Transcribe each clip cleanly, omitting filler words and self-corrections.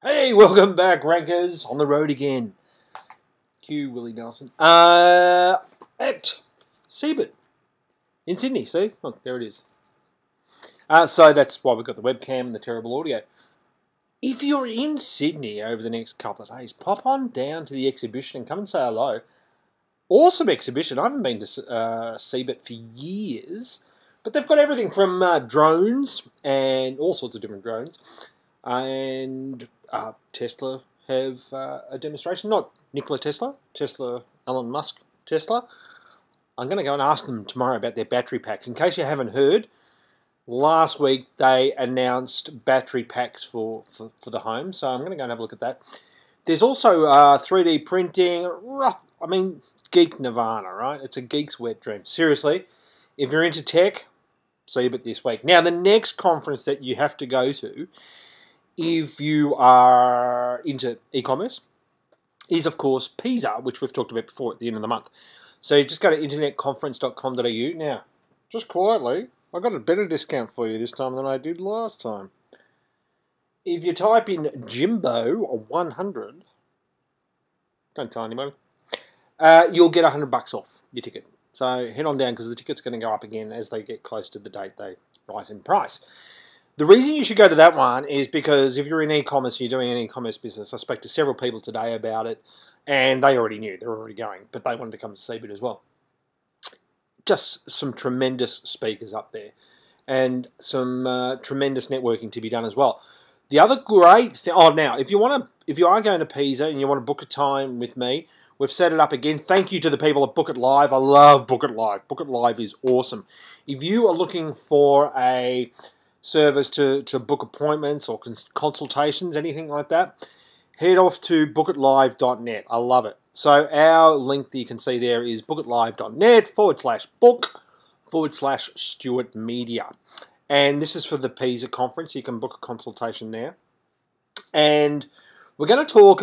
Hey, welcome back, Rankers. On the road again. Cue Willie Nelson. At Seabird in Sydney. See? Look, there it is. So that's why we've got the webcam and the terrible audio. If you're in Sydney over the next couple of days, pop on down to the exhibition and come and say hello. Awesome exhibition. I haven't been to Seabird for years, but they've got everything from drones and all sorts of different drones. And Tesla have a demonstration. Not Nikola Tesla, Elon Musk Tesla. I'm going to go and ask them tomorrow about their battery packs. In case you haven't heard, last week they announced battery packs for the home, so I'm going to go and have a look at that. There's also 3D printing. I mean, geek nirvana, right? It's a geek's wet dream. Seriously, if you're into tech, see it this week. Now, the next conference that you have to go to, if you are into e-commerce, is of course PISA, which we've talked about before at the end of the month. So you just go to internetconference.com.au. Now, just quietly, I got a better discount for you this time than I did last time. If you type in Jimbo 100, don't tell anyone, you'll get $100 off your ticket. So head on down because the ticket's going to go up again as they get close to the date they rise in price. The reason you should go to that one is because if you're in e-commerce, you're doing an e-commerce business. I spoke to several people today about it, and they already knew. They were already going, but they wanted to come to Seabird as well. Just some tremendous speakers up there, and some tremendous networking to be done as well. The other great thing. Oh, now if you are going to PISA and you want to book a time with me, we've set it up again. Thank you to the people at Book It Live. I love Book It Live. Book It Live is awesome. If you are looking for a service to book appointments or consultations, anything like that, head off to bookitlive.net. I love it. So our link that you can see there is bookitlive.net/book/Stuart Media. And this is for the PISA conference. You can book a consultation there. And we're going to talk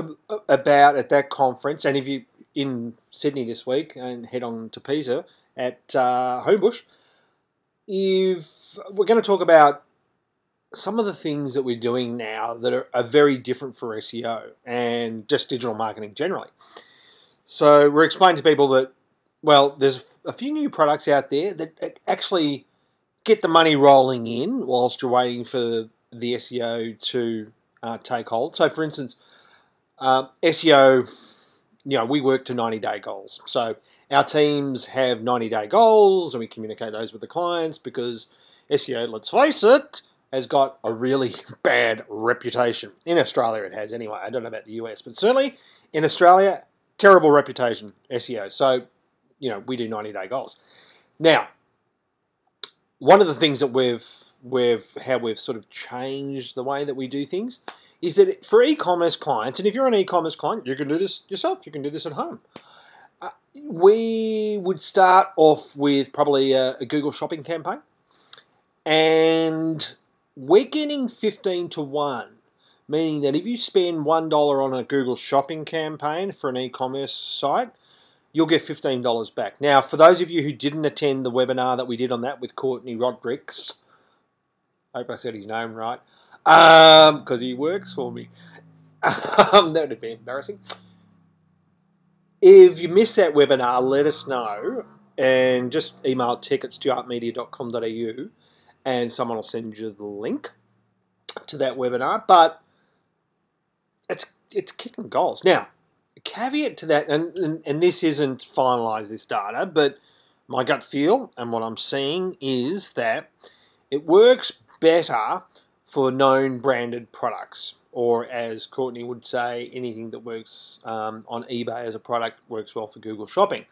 about at that conference, and if you're in Sydney this week and head on to PISA at Homebush, if we're going to talk about some of the things that we're doing now that are very different for SEO and just digital marketing generally. So we're explaining to people that, well, there's a few new products out there that actually get the money rolling in whilst you're waiting for the SEO to take hold. So, for instance, SEO, we work to 90-day goals. So our teams have 90-day goals and we communicate those with the clients because SEO, let's face it, has got a really bad reputation. In Australia it has anyway. I don't know about the US, but certainly in Australia, terrible reputation, SEO. So, we do 90-day goals. Now, one of the things that we've sort of changed the way that we do things is that for e-commerce clients, and if you're an e-commerce client, you can do this yourself. You can do this at home. We would start off with probably a Google Shopping campaign, and we're getting 15 to 1, meaning that if you spend $1 on a Google Shopping campaign for an e-commerce site, you'll get $15 back. Now, for those of you who didn't attend the webinar that we did on that with Courtney Rodrigues, I hope I said his name right, because he works for me. That would be embarrassing. If you missed that webinar, let us know and just email tech@stuartmedia.com.au and someone will send you the link to that webinar. But it's kicking goals. Now, a caveat to that, and this isn't finalised, this data, but my gut feel and what I'm seeing is that it works better for known branded products, or as Courtney would say, anything that works on eBay as a product works well for Google Shopping.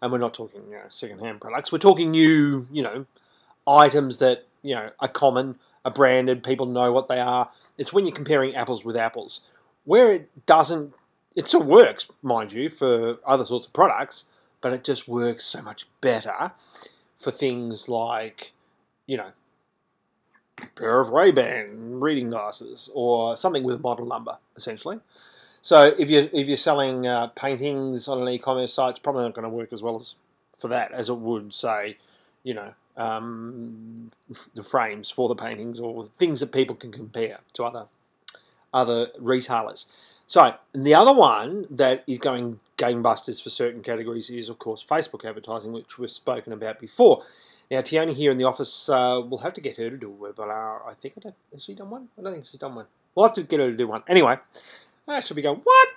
And we're not talking second-hand products. We're talking new, items that are common, are branded, people know what they are. It's when you're comparing apples with apples. Where it doesn't, it still works, mind you, for other sorts of products, but it just works so much better for things like, a pair of Ray-Ban reading glasses or something with a model number, essentially. So if you're selling paintings on an e-commerce site, it's probably not going to work as well as for that as it would, say, the frames for the paintings or things that people can compare to other retailers. So the other one that is going gangbusters for certain categories is, of course, Facebook advertising, which we've spoken about before. Now, Tioni here in the office, we'll have to get her to do a webinar. I think, has she done one? I don't think she's done one. We'll have to get her to do one. Anyway, I should be going, what?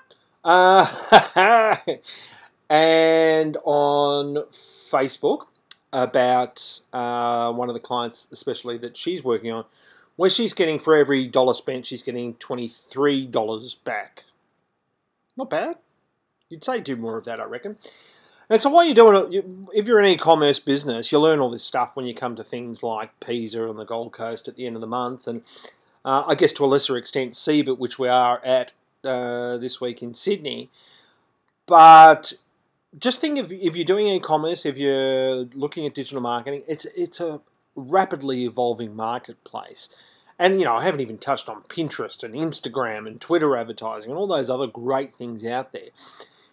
And on Facebook, about one of the clients, especially that she's working on, where she's getting, for every dollar spent, she's getting $23 back. Not bad. You'd say do more of that, I reckon. And so what you're doing, if you're an e-commerce business, you learn all this stuff when you come to things like Pisa on the Gold Coast at the end of the month, and I guess to a lesser extent CeBIT, which we are at this week in Sydney. But just think if you're doing e-commerce, if you're looking at digital marketing, it's a rapidly evolving marketplace. And, you know, I haven't even touched on Pinterest and Instagram and Twitter advertising and all those other great things out there.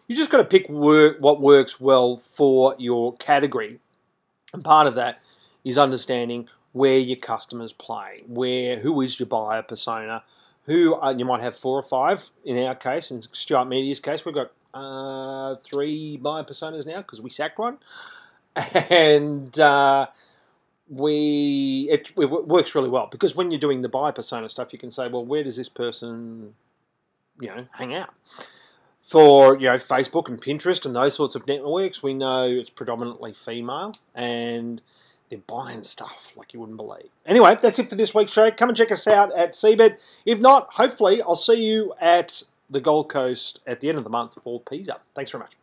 You just got to pick what works well for your category. And part of that is understanding where your customers play, who is your buyer persona, who you might have 4 or 5 in our case. In Stuart Media's case, we've got 3 buyer personas now because we sacked one. And it works really well because when you're doing the buyer persona stuff, you can say, well, where does this person, hang out? For Facebook and Pinterest and those sorts of networks, we know it's predominantly female and they're buying stuff like you wouldn't believe. Anyway, that's it for this week's show. Come and check us out at CeBIT. If not, hopefully I'll see you at the Gold Coast at the end of the month for Pisa. Thanks very much.